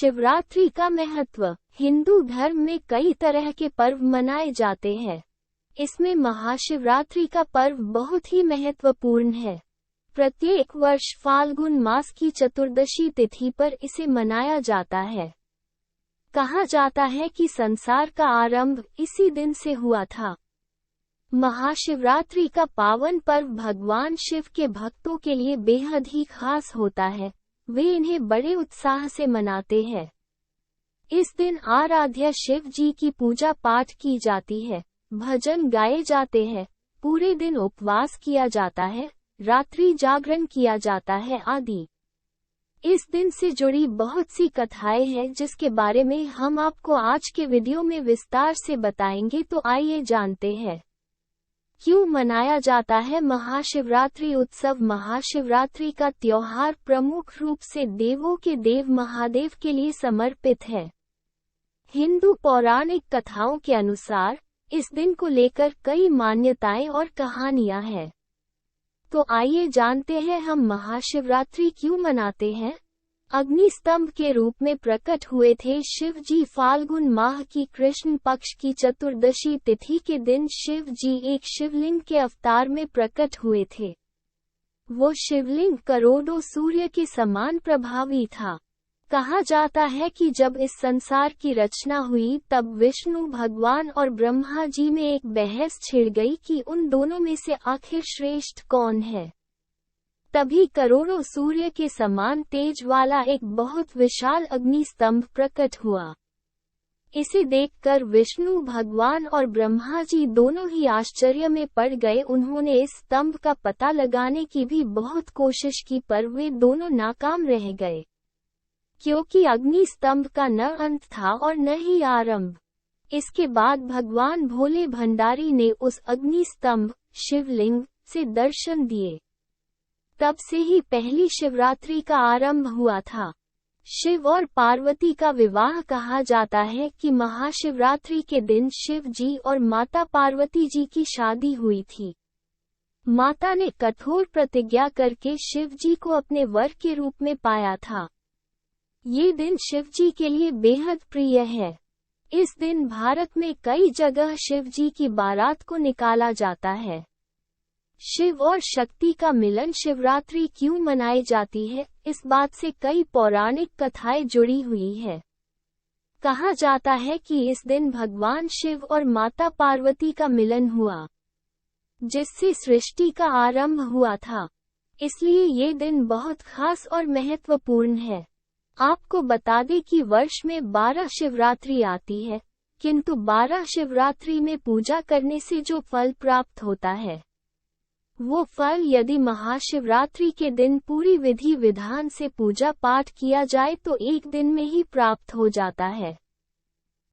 शिवरात्रि का महत्व। हिंदू धर्म में कई तरह के पर्व मनाए जाते हैं। इसमें महाशिवरात्रि का पर्व बहुत ही महत्वपूर्ण है। प्रत्येक वर्ष फाल्गुन मास की चतुर्दशी तिथि पर इसे मनाया जाता है। कहा जाता है कि संसार का आरंभ इसी दिन से हुआ था। महाशिवरात्रि का पावन पर्व भगवान शिव के भक्तों के लिए बेहद ही खास होता है। वे इन्हें बड़े उत्साह से मनाते हैं। इस दिन आराध्य शिव जी की पूजा पाठ की जाती है, भजन गाए जाते हैं, पूरे दिन उपवास किया जाता है, रात्रि जागरण किया जाता है आदि। इस दिन से जुड़ी बहुत सी कथाएं हैं जिसके बारे में हम आपको आज के वीडियो में विस्तार से बताएंगे। तो आइए जानते हैं क्यों मनाया जाता है महाशिवरात्रि उत्सव। महाशिवरात्रि का त्योहार प्रमुख रूप से देवों के देव महादेव के लिए समर्पित है। हिंदू पौराणिक कथाओं के अनुसार इस दिन को लेकर कई मान्यताएं और कहानियां हैं। तो आइए जानते हैं हम महाशिवरात्रि क्यों मनाते हैं। अग्नि स्तंभ के रूप में प्रकट हुए थे शिव जी फाल्गुन माह की कृष्ण पक्ष की चतुर्दशी तिथि के दिन शिव जी एक शिवलिंग के अवतार में प्रकट हुए थे। वो शिवलिंग करोड़ों सूर्य के समान प्रभावी था। कहा जाता है कि जब इस संसार की रचना हुई तब विष्णु भगवान और ब्रह्मा जी में एक बहस छिड़ गई कि उन दोनों में से आखिर श्रेष्ठ कौन है। तभी करोड़ों सूर्य के समान तेज वाला एक बहुत विशाल अग्नि स्तंभ प्रकट हुआ। इसे देखकर विष्णु भगवान और ब्रह्मा जी दोनों ही आश्चर्य में पड़ गए। उन्होंने इस स्तंभ का पता लगाने की भी बहुत कोशिश की पर वे दोनों नाकाम रह गए, क्योंकि अग्नि स्तंभ का न अंत था और न ही आरंभ। इसके बाद भगवान भोले भंडारी ने उस अग्नि स्तंभ शिवलिंग से दर्शन दिए। तब से ही पहली शिवरात्रि का आरंभ हुआ था। शिव और पार्वती का विवाह कहा जाता है कि महाशिवरात्रि के दिन शिव जी और माता पार्वती जी की शादी हुई थी। माता ने कठोर प्रतिज्ञा करके शिव जी को अपने वर के रूप में पाया था। ये दिन शिव जी के लिए बेहद प्रिय है। इस दिन भारत में कई जगह शिव जी की बारात को निकाला जाता है। शिव और शक्ति का मिलन शिवरात्रि क्यों मनाई जाती है, इस बात से कई पौराणिक कथाएं जुड़ी हुई है। कहा जाता है कि इस दिन भगवान शिव और माता पार्वती का मिलन हुआ, जिससे सृष्टि का आरंभ हुआ था। इसलिए ये दिन बहुत खास और महत्वपूर्ण है। आपको बता दें कि वर्ष में 12 शिवरात्रि आती है, किंतु 12 शिवरात्रि में पूजा करने से जो फल प्राप्त होता है, वो फल यदि महाशिवरात्रि के दिन पूरी विधि विधान से पूजा पाठ किया जाए तो एक दिन में ही प्राप्त हो जाता है।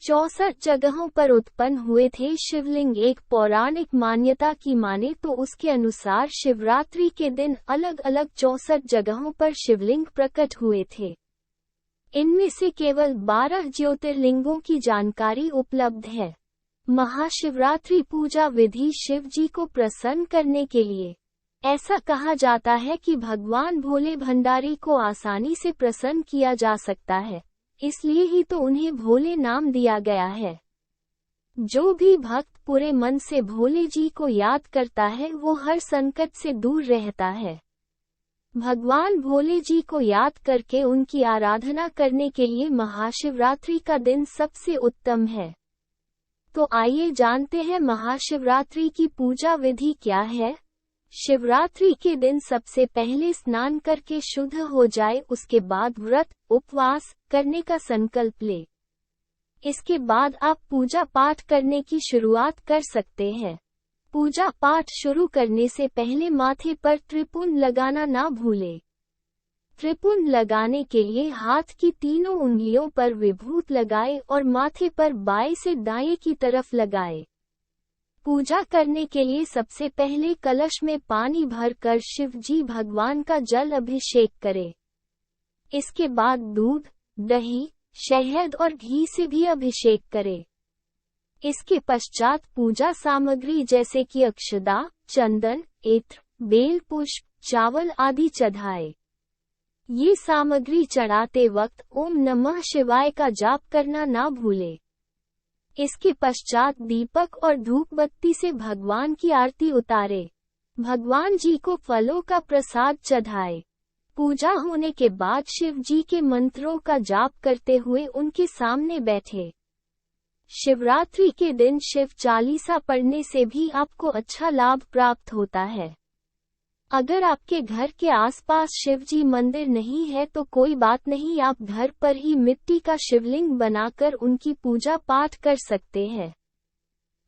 64 जगहों पर उत्पन्न हुए थे शिवलिंग। एक पौराणिक मान्यता की माने तो उसके अनुसार शिवरात्रि के दिन अलग अलग 64 जगहों पर शिवलिंग प्रकट हुए थे। इनमें से केवल 12 ज्योतिर्लिंगों की जानकारी उपलब्ध है। महाशिवरात्रि पूजा विधि शिव जी को प्रसन्न करने के लिए। ऐसा कहा जाता है कि भगवान भोले भंडारी को आसानी से प्रसन्न किया जा सकता है, इसलिए ही तो उन्हें भोले नाम दिया गया है। जो भी भक्त पूरे मन से भोले जी को याद करता है वो हर संकट से दूर रहता है। भगवान भोले जी को याद करके उनकी आराधना करने के लिए महाशिवरात्रि का दिन सबसे उत्तम है। तो आइए जानते हैं महाशिवरात्रि की पूजा विधि क्या है। शिवरात्रि के दिन सबसे पहले स्नान करके शुद्ध हो जाए, उसके बाद व्रत उपवास करने का संकल्प ले। इसके बाद आप पूजा पाठ करने की शुरुआत कर सकते हैं। पूजा पाठ शुरू करने से पहले माथे पर त्रिपुंड लगाना ना भूलें। त्रिपुंड लगाने के लिए हाथ की तीनों उंगलियों पर विभूत लगाए और माथे पर बाएं से दाएं की तरफ लगाए। पूजा करने के लिए सबसे पहले कलश में पानी भरकर शिव जी भगवान का जल अभिषेक करें। इसके बाद दूध, दही, शहद और घी से भी अभिषेक करें। इसके पश्चात पूजा सामग्री जैसे कि अक्षदा, चंदन, इत्र, बेल पुष्प, चावल आदि चढ़ाए। ये सामग्री चढ़ाते वक्त ओम नमः शिवाय का जाप करना ना भूले। इसके पश्चात दीपक और धूप बत्ती से भगवान की आरती उतारे। भगवान जी को फलों का प्रसाद चढ़ाए। पूजा होने के बाद शिव जी के मंत्रों का जाप करते हुए उनके सामने बैठे। शिवरात्रि के दिन शिव चालीसा पढ़ने से भी आपको अच्छा लाभ प्राप्त होता है। अगर आपके घर के आसपास शिवजी मंदिर नहीं है तो कोई बात नहीं, आप घर पर ही मिट्टी का शिवलिंग बनाकर उनकी पूजा पाठ कर सकते हैं।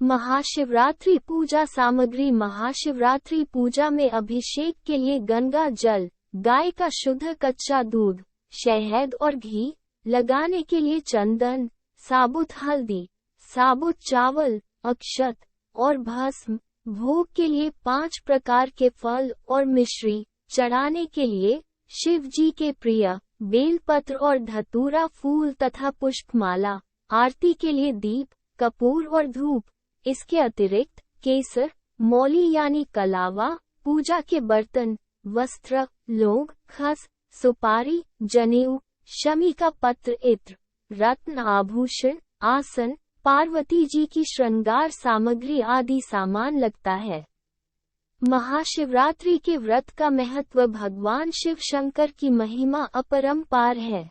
महाशिवरात्रि पूजा सामग्री। महाशिवरात्रि पूजा में अभिषेक के लिए गंगा जल, गाय का शुद्ध कच्चा दूध, शहद और घी, लगाने के लिए चंदन, साबुत हल्दी, साबुत चावल, अक्षत और भस्म, भोग के लिए 5 प्रकार के फल और मिश्री, चढ़ाने के लिए शिव जी के प्रिय बेलपत्र और धतूरा फूल तथा पुष्पमाला, आरती के लिए दीप, कपूर और धूप। इसके अतिरिक्त केसर, मौली यानी कलावा, पूजा के बर्तन, वस्त्र, लौंग, खस, सुपारी, जनेऊ, शमी का पत्र, इत्र, रत्न आभूषण, आसन, पार्वती जी की श्रृंगार सामग्री आदि सामान लगता है। महाशिवरात्रि के व्रत का महत्व। भगवान शिव शंकर की महिमा अपरंपार है।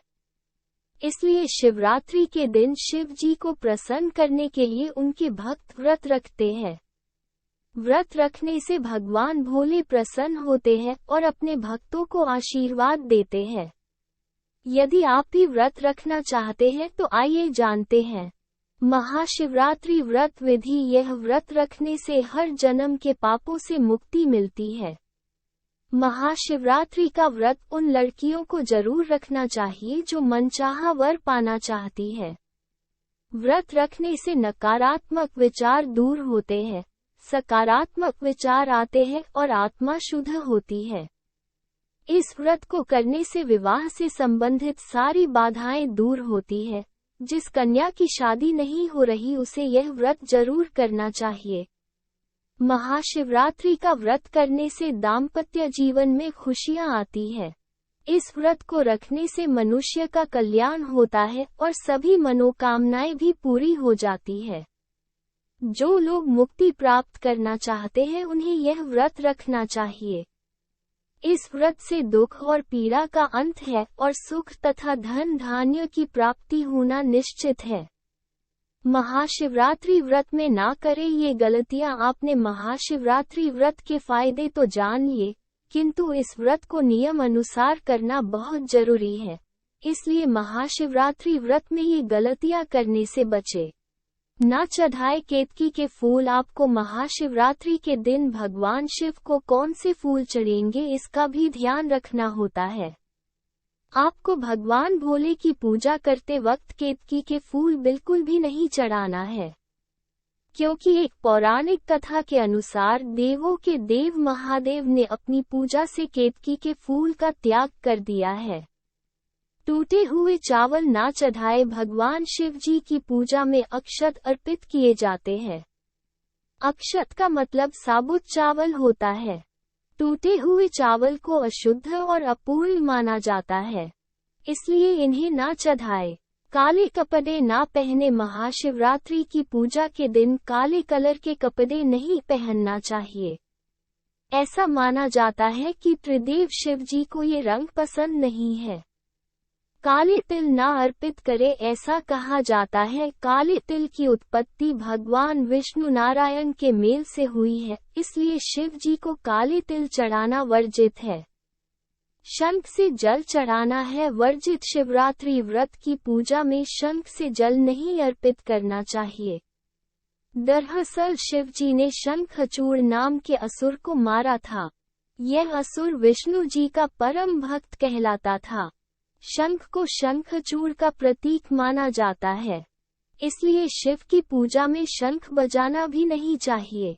इसलिए शिवरात्रि के दिन शिव जी को प्रसन्न करने के लिए उनके भक्त व्रत रखते हैं। व्रत रखने से भगवान भोले प्रसन्न होते हैं और अपने भक्तों को आशीर्वाद देते हैं। यदि आप भी व्रत रखना चाहते हैं तो आइए जानते हैं महाशिवरात्रि व्रत विधि। यह व्रत रखने से हर जन्म के पापों से मुक्ति मिलती है। महाशिवरात्रि का व्रत उन लड़कियों को जरूर रखना चाहिए जो मनचाहा वर पाना चाहती है। व्रत रखने से नकारात्मक विचार दूर होते हैं, सकारात्मक विचार आते हैं और आत्मा शुद्ध होती है। इस व्रत को करने से विवाह से संबंधित सारी बाधाएं दूर होती है। जिस कन्या की शादी नहीं हो रही उसे यह व्रत जरूर करना चाहिए। महाशिवरात्रि का व्रत करने से दाम्पत्य जीवन में खुशियां आती है। इस व्रत को रखने से मनुष्य का कल्याण होता है और सभी मनोकामनाएं भी पूरी हो जाती है। जो लोग मुक्ति प्राप्त करना चाहते हैं उन्हें यह व्रत रखना चाहिए। इस व्रत से दुख और पीड़ा का अंत है और सुख तथा धन धान्य की प्राप्ति होना निश्चित है। महाशिवरात्रि व्रत में ना करें ये गलतियां। आपने महाशिवरात्रि व्रत के फायदे तो जान लिए, किंतु इस व्रत को नियम अनुसार करना बहुत जरूरी है। इसलिए महाशिवरात्रि व्रत में ये गलतियां करने से बचे। ना चढ़ाए केतकी के फूल। आपको महाशिवरात्रि के दिन भगवान शिव को कौन से फूल चढ़ेंगे इसका भी ध्यान रखना होता है। आपको भगवान भोले की पूजा करते वक्त केतकी के फूल बिल्कुल भी नहीं चढ़ाना है, क्योंकि एक पौराणिक कथा के अनुसार देवों के देव महादेव ने अपनी पूजा से केतकी के फूल का त्याग कर दिया है। टूटे हुए चावल ना चढ़ाए। भगवान शिव जी की पूजा में अक्षत अर्पित किए जाते हैं। अक्षत का मतलब साबुत चावल होता है। टूटे हुए चावल को अशुद्ध और अपूर्ण माना जाता है, इसलिए इन्हें ना चढ़ाए। काले कपड़े ना पहने। महाशिवरात्रि की पूजा के दिन काले कलर के कपड़े नहीं पहनना चाहिए। ऐसा माना जाता है कि त्रिदेव शिव जी को ये रंग पसंद नहीं है। काले तिल ना अर्पित करे। ऐसा कहा जाता है काले तिल की उत्पत्ति भगवान विष्णु नारायण के मेल से हुई है, इसलिए शिव जी को काले तिल चढ़ाना वर्जित है। शंख से जल चढ़ाना है वर्जित। शिवरात्रि व्रत की पूजा में शंख से जल नहीं अर्पित करना चाहिए। दरअसल शिव जी ने शंखचूड़ नाम के असुर को मारा था। यह असुर विष्णु जी का परम भक्त कहलाता था। शंख को शंखचूड़ का प्रतीक माना जाता है, इसलिए शिव की पूजा में शंख बजाना भी नहीं चाहिए।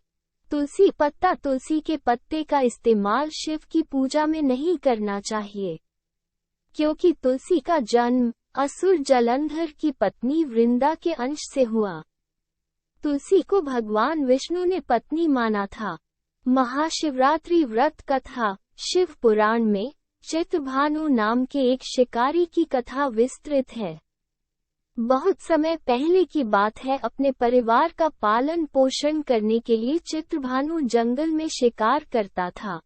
तुलसी पत्ता। तुलसी के पत्ते का इस्तेमाल शिव की पूजा में नहीं करना चाहिए, क्योंकि तुलसी का जन्म असुर जलंधर की पत्नी वृंदा के अंश से हुआ। तुलसी को भगवान विष्णु ने पत्नी माना था। महाशिवरात्रि व्रत कथा। शिव पुराण में चित्रभानु नाम के एक शिकारी की कथा विस्तृत है। बहुत समय पहले की बात है, अपने परिवार का पालन पोषण करने के लिए चित्रभानु जंगल में शिकार करता था।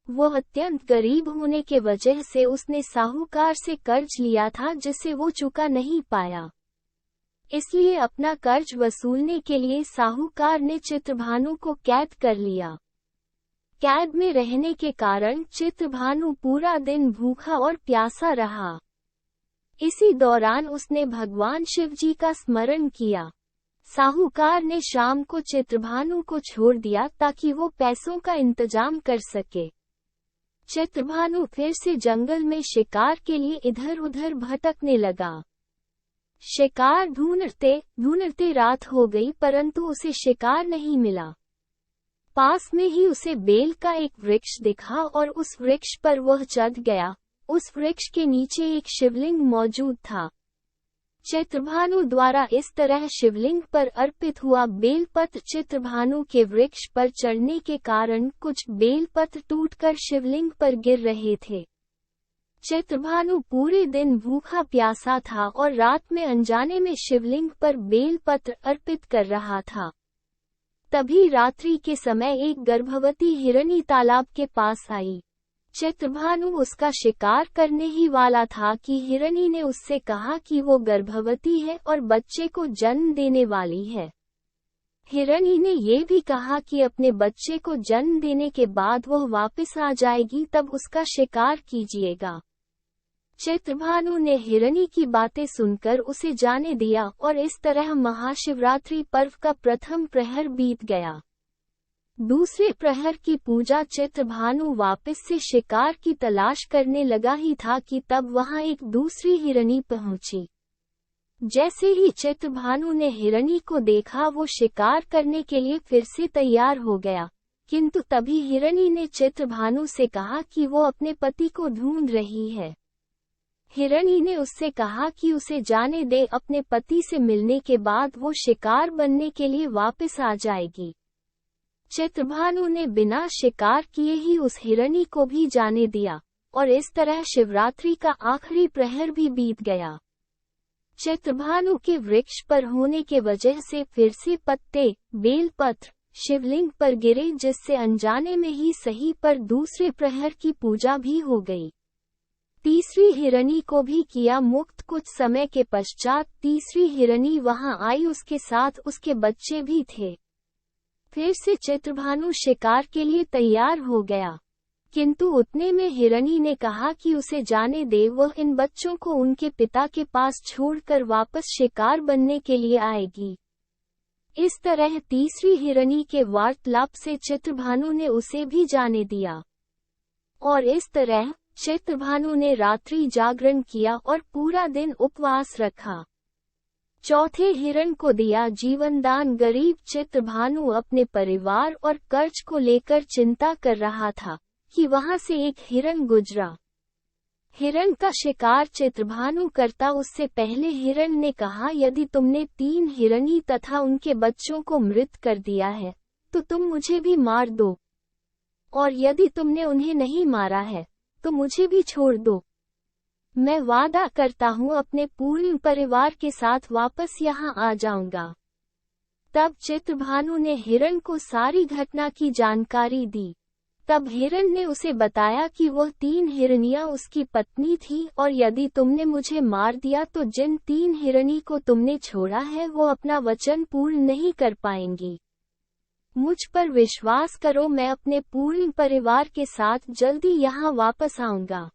वो अत्यंत गरीब होने के वजह से उसने साहूकार से कर्ज लिया था जिसे वो चुका नहीं पाया। इसलिए अपना कर्ज वसूलने के लिए साहूकार ने चित्रभानु को कैद कर लिया। कैद में रहने के कारण चित्रभानु पूरा दिन भूखा और प्यासा रहा। इसी दौरान उसने भगवान शिवजी का स्मरण किया। साहूकार ने शाम को चित्रभानु को छोड़ दिया ताकि वो पैसों का इंतजाम कर सके। चित्रभानु फिर से जंगल में शिकार के लिए इधर उधर भटकने लगा। शिकार ढूंढते ढूंढते रात हो गई, परंतु उसे शिकार नहीं मिला। पास में ही उसे बेल का एक वृक्ष दिखा और उस वृक्ष पर वह चढ़ गया। उस वृक्ष के नीचे एक शिवलिंग मौजूद था। चित्रभानु द्वारा इस तरह शिवलिंग पर अर्पित हुआ बेलपत्र चित्रभानु के वृक्ष पर चढ़ने के कारण कुछ बेलपत्र टूटकर शिवलिंग पर गिर रहे थे। चित्रभानु पूरे दिन भूखा प्यासा था और रात में अनजाने में शिवलिंग पर बेलपत्र अर्पित कर रहा था। तभी रात्रि के समय एक गर्भवती हिरनी तालाब के पास आई। चित्रभानु उसका शिकार करने ही वाला था कि हिरनी ने उससे कहा कि वो गर्भवती है और बच्चे को जन्म देने वाली है। हिरनी ने ये भी कहा कि अपने बच्चे को जन्म देने के बाद वह वापस आ जाएगी, तब उसका शिकार कीजिएगा। चित्रभानु ने हिरनी की बातें सुनकर उसे जाने दिया और इस तरह महाशिवरात्रि पर्व का प्रथम प्रहर बीत गया। दूसरे प्रहर की पूजा चित्रभानु वापस से शिकार की तलाश करने लगा ही था कि तब वहां एक दूसरी हिरनी पहुंची। जैसे ही चित्रभानु ने हिरनी को देखा, वो शिकार करने के लिए फिर से तैयार हो गया, किंतु तभी हिरनी ने चित्रभानु से कहा कि वो अपने पति को ढूंढ रही है। हिरनी ने उससे कहा कि उसे जाने दे, अपने पति से मिलने के बाद वो शिकार बनने के लिए वापस आ जाएगी। चित्रभानु ने बिना शिकार किए ही उस हिरनी को भी जाने दिया और इस तरह शिवरात्रि का आखिरी प्रहर भी बीत गया। चित्रभानु के वृक्ष पर होने के वजह से फिर से पत्ते बेलपत्र शिवलिंग पर गिरे, जिससे अनजाने में ही सही पर दूसरे प्रहर की पूजा भी हो गई। तीसरी हिरनी को भी किया मुक्त। कुछ समय के पश्चात तीसरी हिरनी वहां आई, उसके साथ उसके बच्चे भी थे। फिर से चित्रभानु शिकार के लिए तैयार हो गया, किंतु उतने में हिरनी ने कहा कि उसे जाने दे, वह इन बच्चों को उनके पिता के पास छोड़कर वापस शिकार बनने के लिए आएगी। इस तरह तीसरी हिरनी के वार्तालाप से चित्रभानु ने उसे भी जाने दिया और इस तरह चित्रभानु ने रात्रि जागरण किया और पूरा दिन उपवास रखा। चौथे हिरण को दिया जीवनदान। गरीब चित्रभानु अपने परिवार और कर्ज को लेकर चिंता कर रहा था कि वहां से एक हिरण गुजरा। हिरण का शिकार चित्रभानु करता उससे पहले हिरण ने कहा, यदि तुमने 3 हिरनी तथा उनके बच्चों को मृत कर दिया है तो तुम मुझे भी मार दो, और यदि तुमने उन्हें नहीं मारा है तो मुझे भी छोड़ दो। मैं वादा करता हूँ अपने पूर्ण परिवार के साथ वापस यहाँ आ जाऊंगा। तब चित्रभानु ने हिरण को सारी घटना की जानकारी दी। तब हिरण ने उसे बताया कि वह 3 हिरनियां उसकी पत्नी थी और यदि तुमने मुझे मार दिया तो जिन 3 हिरनी को तुमने छोड़ा है वो अपना वचन पूर्ण नहीं कर पाएंगी। मुझ पर विश्वास करो, मैं अपने पूर्ण परिवार के साथ जल्दी यहाँ वापस आऊंगा।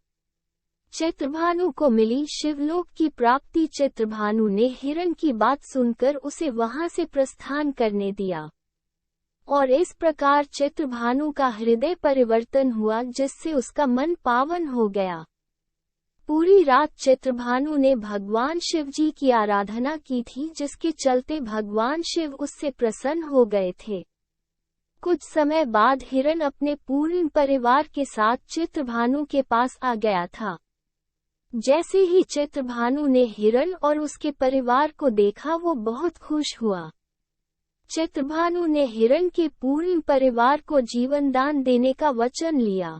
चित्रभानु को मिली शिवलोक की प्राप्ति। चित्रभानु ने हिरण की बात सुनकर उसे वहां से प्रस्थान करने दिया और इस प्रकार चित्रभानु का हृदय परिवर्तन हुआ, जिससे उसका मन पावन हो गया। पूरी रात चित्रभानु ने भगवान शिवजी की आराधना की थी, जिसके चलते भगवान शिव उससे प्रसन्न हो गए थे। कुछ समय बाद हिरण अपने पूर्ण परिवार के साथ चित्रभानु के पास आ गया था। जैसे ही चित्रभानु ने हिरण और उसके परिवार को देखा, वो बहुत खुश हुआ। चित्रभानु ने हिरण के पूर्ण परिवार को जीवनदान देने का वचन लिया।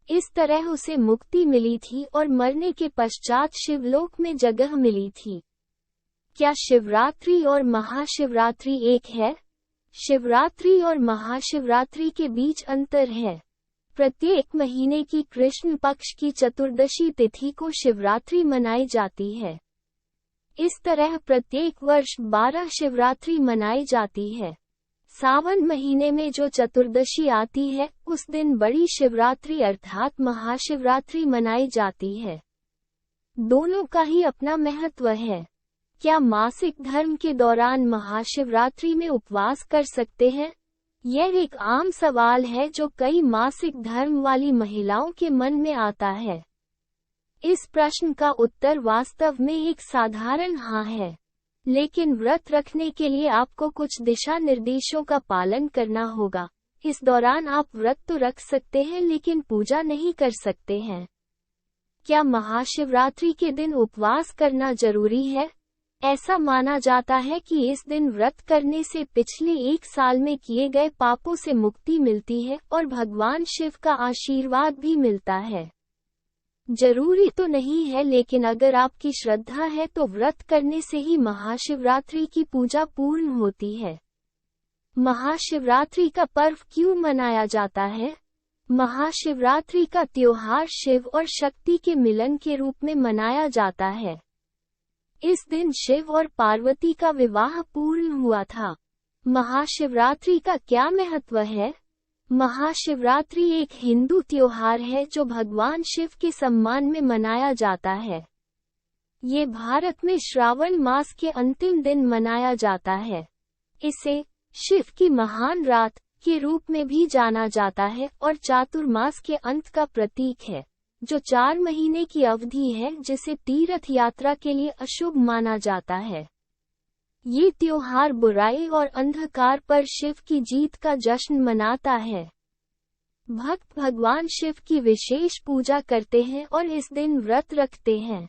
इस तरह उसे मुक्ति मिली थी और मरने के पश्चात शिवलोक में जगह मिली थी। क्या शिवरात्रि और महाशिवरात्रि एक है? शिवरात्रि और महाशिवरात्रि के बीच अंतर है। प्रत्येक महीने की कृष्ण पक्ष की चतुर्दशी तिथि को शिवरात्रि मनाई जाती है। इस तरह प्रत्येक वर्ष 12 शिवरात्रि मनाई जाती है। सावन महीने में जो चतुर्दशी आती है उस दिन बड़ी शिवरात्रि अर्थात महाशिवरात्रि मनाई जाती है। दोनों का ही अपना महत्व है। क्या मासिक धर्म के दौरान महाशिवरात्रि में उपवास कर सकते हैं? यह एक आम सवाल है जो कई मासिक धर्म वाली महिलाओं के मन में आता है। इस प्रश्न का उत्तर वास्तव में एक साधारण हाँ है, लेकिन व्रत रखने के लिए आपको कुछ दिशा निर्देशों का पालन करना होगा। इस दौरान आप व्रत तो रख सकते हैं लेकिन पूजा नहीं कर सकते हैं। क्या महाशिवरात्रि के दिन उपवास करना जरूरी है? ऐसा माना जाता है कि इस दिन व्रत करने से पिछले एक साल में किए गए पापों से मुक्ति मिलती है और भगवान शिव का आशीर्वाद भी मिलता है। जरूरी तो नहीं है, लेकिन अगर आपकी श्रद्धा है तो व्रत करने से ही महाशिवरात्रि की पूजा पूर्ण होती है। महाशिवरात्रि का पर्व क्यों मनाया जाता है? महाशिवरात्रि का त्योहार शिव और शक्ति के मिलन के रूप में मनाया जाता है। इस दिन शिव और पार्वती का विवाह पूर्ण हुआ था। महाशिवरात्रि का क्या महत्व है? महाशिवरात्रि एक हिंदू त्योहार है जो भगवान शिव के सम्मान में मनाया जाता है। ये भारत में श्रावण मास के अंतिम दिन मनाया जाता है। इसे शिव की महान रात के रूप में भी जाना जाता है और चातुर्मास के अंत का प्रतीक है, जो 4 महीने की अवधि है जिसे तीर्थ यात्रा के लिए अशुभ माना जाता है। ये त्योहार बुराई और अंधकार पर शिव की जीत का जश्न मनाता है। भक्त भगवान शिव की विशेष पूजा करते हैं और इस दिन व्रत रखते हैं।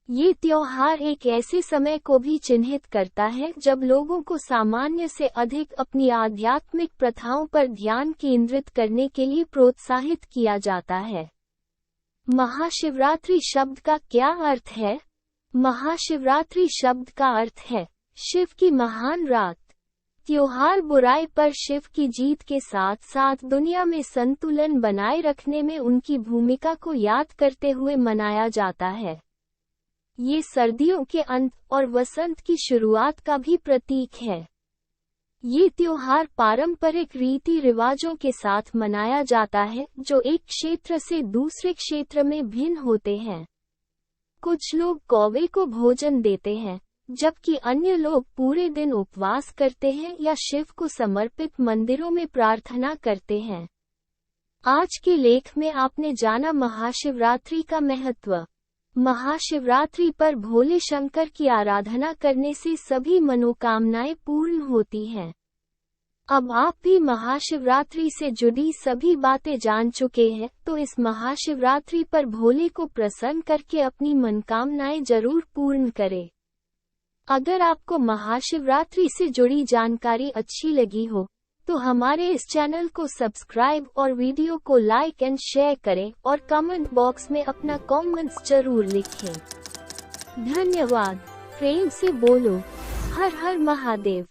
ये त्योहार एक ऐसे समय को भी चिन्हित करता है जब लोगों को सामान्य से अधिक अपनी आध्यात्मिक प्रथाओं पर ध्यान केंद्रित करने के लिए प्रोत्साहित किया जाता है। महाशिवरात्रि शब्द का क्या अर्थ है? महाशिवरात्रि शब्द का अर्थ है शिव की महान रात। त्योहार बुराई पर शिव की जीत के साथ साथ दुनिया में संतुलन बनाए रखने में उनकी भूमिका को याद करते हुए मनाया जाता है। ये सर्दियों के अंत और वसंत की शुरुआत का भी प्रतीक है। ये त्योहार पारंपरिक रीति रिवाजों के साथ मनाया जाता है जो एक क्षेत्र से दूसरे क्षेत्र में भिन्न होते हैं। कुछ लोग कौवे को भोजन देते हैं, जबकि अन्य लोग पूरे दिन उपवास करते हैं या शिव को समर्पित मंदिरों में प्रार्थना करते हैं। आज के लेख में आपने जाना महाशिवरात्रि का महत्व। महाशिवरात्रि पर भोले शंकर की आराधना करने से सभी मनोकामनाएं पूर्ण होती हैं। अब आप भी महाशिवरात्रि से जुड़ी सभी बातें जान चुके हैं, तो इस महाशिवरात्रि पर भोले को प्रसन्न करके अपनी मनोकामनाएं जरूर पूर्ण करें। अगर आपको महाशिवरात्रि से जुड़ी जानकारी अच्छी लगी हो तो हमारे इस चैनल को सब्सक्राइब और वीडियो को लाइक एंड शेयर करें और कमेंट बॉक्स में अपना कमेंट्स जरूर लिखें। धन्यवाद। प्रेम से बोलो हर हर महादेव।